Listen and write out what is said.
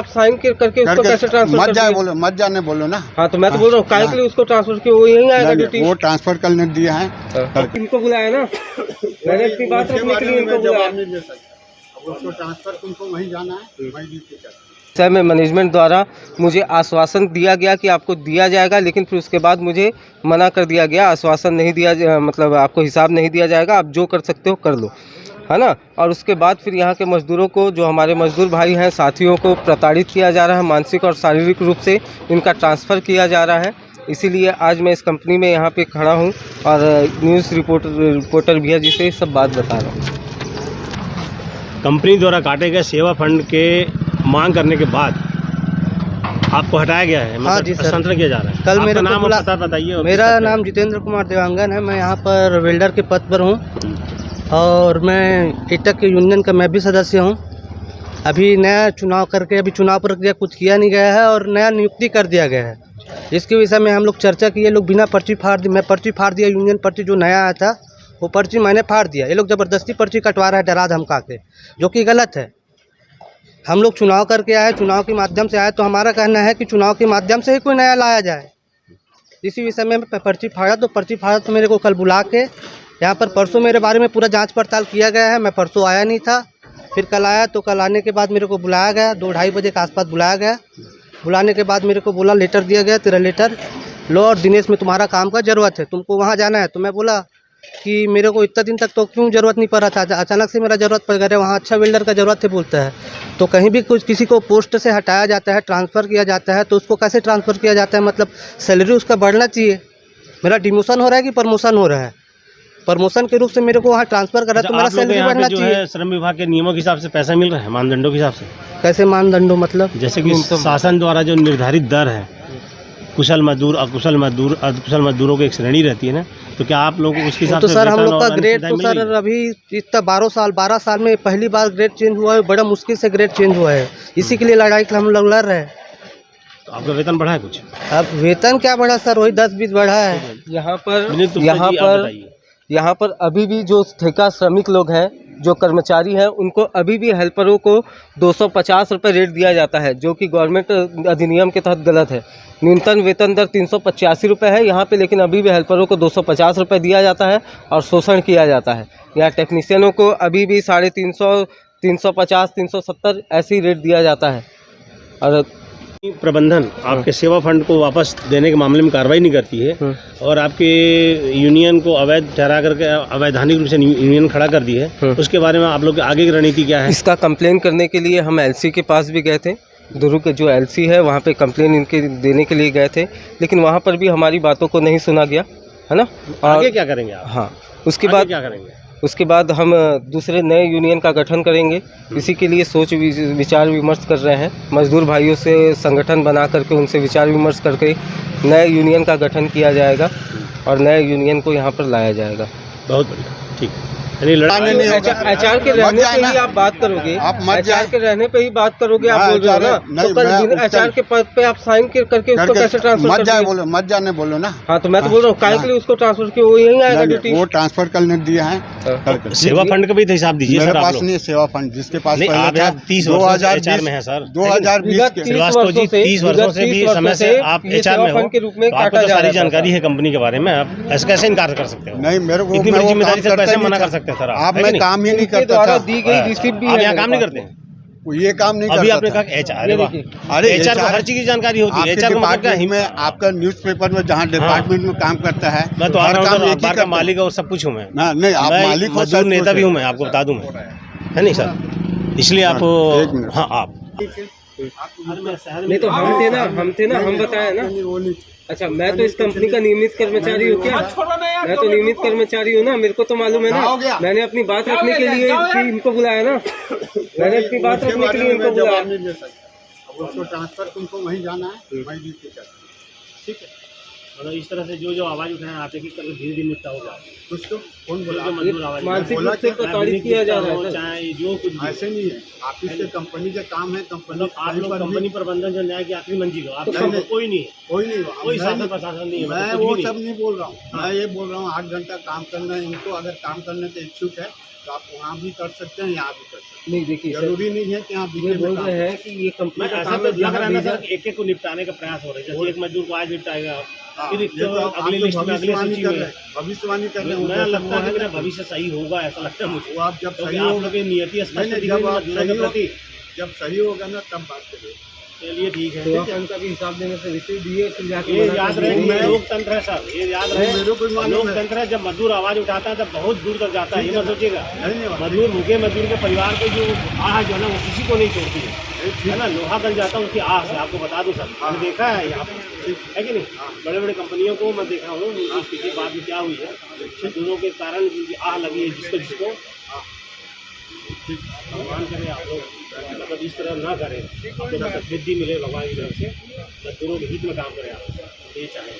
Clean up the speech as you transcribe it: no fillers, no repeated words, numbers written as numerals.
आप साइन करके उसको कैसे ट्रांसफर मत जाए बोलो, मत जाने बोलो ना। हाँ तो मैं तो बोल रहा हूँ काहे के लिए उसको ट्रांसफर किया, वो यहीं आएगा ड्यूटी। वो ट्रांसफर करने दिया है। इनको बुलाया ना, मैंने अपनी बात रखने के लिए इनको बुलाया। उसको ट्रांसफर तुमको वहीं जाना है, वहीं ड्यूटी कर। सर में मैनेजमेंट द्वारा मुझे आश्वासन दिया गया कि आपको दिया जाएगा, लेकिन फिर उसके बाद मुझे मना कर दिया गया, आश्वासन नहीं दिया, मतलब आपको हिसाब नहीं दिया जाएगा, आप जो कर सकते हो कर लो, है ना। और उसके बाद फिर यहाँ के मज़दूरों को, जो हमारे मज़दूर भाई हैं, साथियों को प्रताड़ित किया जा रहा है, मानसिक और शारीरिक रूप से इनका ट्रांसफ़र किया जा रहा है। इसीलिए आज मैं इस कंपनी में यहाँ पे खड़ा हूँ और न्यूज़ रिपोर्टर भैया जी से सब बात बता रहा हूँ। कंपनी द्वारा काटे गए सेवा फंड के मांग करने के बाद आपको हटाया गया है, हाँ जी सर, हस्तांतरण किया जा रहा है। कल मेरा नाम और पता बताइए। मेरा नाम जितेंद्र कुमार देवांगन है, मैं यहाँ पर वेल्डर के पद पर हूँ और मैं एटक के यूनियन का मैं भी सदस्य हूँ। अभी नया चुनाव करके, अभी चुनाव प्रक्रिया कुछ किया नहीं गया है और नया नियुक्ति कर दिया गया है। इसके विषय में हम लोग चर्चा किए, लोग बिना पर्ची फाड़ दी, मैं पर्ची फाड़ दिया, यूनियन पर्ची जो नया आया था वो पर्ची मैंने फाड़ दिया। ये लोग ज़बरदस्ती पर्ची कटवा रहा है डरा धमका के, जो कि गलत है। हम लोग चुनाव करके आए, चुनाव के माध्यम से आए, तो हमारा कहना है कि चुनाव के माध्यम से ही कोई नया लाया जाए। इसी विषय में पर्ची फाड़ा, तो पर्ची फाड़ा तो मेरे को कल बुला के यहाँ पर परसों मेरे बारे में पूरा जांच पड़ताल किया गया है। मैं परसों आया नहीं था, फिर कल आया, तो कल आने के बाद मेरे को बुलाया गया, 2-2:30 बजे के आसपास बुलाया गया। बुलाने के बाद मेरे को बोला, लेटर दिया गया, तेरा लेटर लो और दिनेश में तुम्हारा काम का ज़रूरत है, तुमको वहाँ जाना है। तो मैं बोला कि मेरे को इतना दिन तक तो क्यों ज़रूरत नहीं पड़ रहा था, अचानक से मेरा ज़रूरत पड़ गया, वहाँ अच्छा वेल्डर का ज़रूरत है बोलता है। तो कहीं भी कुछ किसी को पोस्ट से हटाया जाता है, ट्रांसफ़र किया जाता है, तो उसको कैसे ट्रांसफ़र किया जाता है, मतलब सैलरी उसका बढ़ना चाहिए। मेरा डिमोशन हो रहा है कि प्रमोशन हो रहा है? प्रमोशन के रूप से मेरे को वहाँ ट्रांसफ़र करा, तो मेरा सैलरी बढ़ना चाहिए। श्रम विभाग के नियमों के हिसाब से पैसा मिल रहा है, मानदंडों के हिसाब से। कैसे मानदंडों मतलब? जैसे कि शासन द्वारा जो निर्धारित दर है, कुशल मजदूर, अकुशल मजदूरों की एक श्रेणी रहती है ना, तो क्या आप लोगों को उसके हिसाब से? तो सर हम लोग का ग्रेड तो सर अभी इतना 12 साल में पहली बार ग्रेड चेंज हुआ है, बड़ा मुश्किल से ग्रेड चेंज हुआ है। इसी के लिए लड़ाई हम लोग लड़ रहे हैं। तो आपका वेतन बढ़ा है कुछ? अब वेतन क्या बढ़ा सर, वही 10-20 बढ़ा है। यहाँ पर अभी भी जो ठेका श्रमिक लोग हैं, जो कर्मचारी हैं, उनको अभी भी हेल्परों को 250 रुपये रेट दिया जाता है, जो कि गवर्नमेंट अधिनियम के तहत गलत है। न्यूनतम वेतन दर 385 रुपये है यहाँ पे, लेकिन अभी भी हेल्परों को 250 रुपये दिया जाता है और शोषण किया जाता है। यहाँ टेक्नीशियनों को अभी भी 350, 350, 370 ऐसे ही रेट दिया जाता है। और प्रबंधन आपके सेवा फंड को वापस देने के मामले में कार्रवाई नहीं करती है और आपके यूनियन को अवैध ठहरा करके अवैधानिक रूप से यूनियन खड़ा कर दी है, उसके बारे में आप लोग की आगे की रणनीति क्या है? इसका कंप्लेन करने के लिए हम एलसी के पास भी गए थे, दुर्ग के जो एलसी है वहाँ पे कंप्लेन इनके देने के लिए गए थे, लेकिन वहाँ पर भी हमारी बातों को नहीं सुना गया, है ना। आगे क्या करेंगे आप? हाँ, उसके बाद क्या करेंगे? उसके बाद हम दूसरे नए यूनियन का गठन करेंगे। इसी के लिए सोच विचार विमर्श कर रहे हैं, मजदूर भाइयों से संगठन बना करके उनसे विचार विमर्श करके नए यूनियन का गठन किया जाएगा और नए यूनियन को यहाँ पर लाया जाएगा। बहुत बढ़िया, ठीक है। एचआर के रहने पे ही आप बात करोगे, एचआर के रहने पे ही बात करोगे, आप बोल रहे हो ना, तो कल एचआर के पद पे आप साइन करके उसको कैसे ट्रांसफर? मत जाए बोलो, मत जाने बोलो ना। हाँ तो मैं तो बोल रहा हूँ काहे के लिए उसको ट्रांसफर किया, वो यहीं आएगा ड्यूटी। वो ट्रांसफर करने दिया है। सेवा फंड का भी तो हिसाब दीजिए। मेरे पास नहीं है सेवा फंड, जिसके पास 2020 में है सर, 2020 श्रीवास्तव जी 30 वर्षों से भी समय से आप एचआर में हो, के रूप में आपको तो सारी जानकारी है कंपनी के बारे में, आप ऐसे कैसे इनकार कर सकते हो? नहीं, मेरे को इतनी बड़ी जिम्मेदारी से कैसे मना कर सकते हैं सर? आप मैं काम ही नहीं करता था। दी गई रिसीप्ट भी आप यहाँ काम नहीं करते हैं? ये काम नहीं करता। अभी आपने कहा एचआर, अरे एचआर को हर चीज की जानकारी होती है। एचआर में आपका न्यूज़पेपर में जहाँ डिपार्टमेंट में काम करता है, मैं तो अखबार का मालिक और सब कुछ हूँ मैं। नहीं, आप मालिक हो, मजदूर नेता भी हूँ मैं, आपको बता दूं मैं, है नहीं सर? इसलिए आप, हाँ आप नहीं तो हम थे ना, हम बताए ना। अच्छा, मैं तो इस कंपनी का नियमित कर्मचारी हूँ क्या? मैं तो नियमित कर्मचारी हूँ ना, मेरे को तो मालूम है ना। मैंने अपनी बात रखने के लिए इनको बुलाया ना, मैंने अपनी बात रखने के लिए इनको बुलाया। उसको ट्रांसफर तुमको वहीं जाना है, वहीं ड्यूटी कर, ठीक है। मतलब इस तरह से जो आवाज उठाए आप एक करके धीरे धीरे निपटा होगा। उसको कौन बोला? मानसिक रूप से प्रताड़ित किया जा रहा है, चाहे जो कुछ ऐसे नहीं है। आप इसके कंपनी का काम है, कंपनी आप लोग कंपनी प्रबंधन जो न्याय की आखिरी मंजिल हो, आप कोई नहीं है, कोई शासन प्रशासन नहीं है। मैं वो सब नहीं बोल रहा हूँ, मैं ये बोल रहा हूँ 8 घंटा काम करना है। इनको अगर काम करने के इच्छुक है तो आप वहाँ भी कर सकते हैं, यहाँ भी कर सकते नहीं देखिए हैं। सर, जरूरी नहीं है कि यहाँ ये बीच बोल में रहे हैं कि ये कंपनी का ऐसा काम तो है, लग यहाँ रहा है ना भेजा- सर, एक को निपटाने का प्रयास हो रहा है। जैसे एक मजदूर को आज निपटाएगा, हाँ, फिर ये तो आप अगली तो लिस्ट में, अगली भविष्यवाणी सूची कर में रहे हैं, भविष्यवाणी कर रहे हैं। मैं जैसे लगता है वो कि मेरा ना, भविष्य सही होगा, ऐसा लगता है मुझे। वो आप जब क्योंकि सही आप होगा, लोग की नियति नहीं, स्पष्ट नहीं, दिख जब रही है आप मजदूरों सही के हो, प्रति। जब सही होगा ना तब बात करें। चलिए ठीक है। सेवा फंड का भी हिसाब देने से रिसीव दिए, फिर जाके ये मना याद कर रहे दिए। कि ये लोकतंत्र है सर, ये याद रहे। मेरे को भी मालूम है। लोकतंत्र है, जब मजदूर आवाज उठाता है तब बहुत दूर तक जाता है, ये मत सोचिएगा। धन्यवाद। मजदूर भूखे मजदूर के परिवार के जो आह जो है ना, वो किसी को नहीं छोड़ती है ना। लोहा गल जाता है उनकी आह से, आपको बता दूं सर, मैंने देखा है यहाँ पे, है कि नहीं। बड़े बड़े कंपनियों को मैं देखा हूँ, उनकी स्थिति बाद में क्या हुई है, मजदूरों के कारण उनकी आह लगी है, जिसको भगवान करे आप लोग मतलब इस तरह ना करें, आप लोग को वृद्धि मिले भगवान की तरफ से, मजदूरों के हित में काम करें आप, ये चाहें।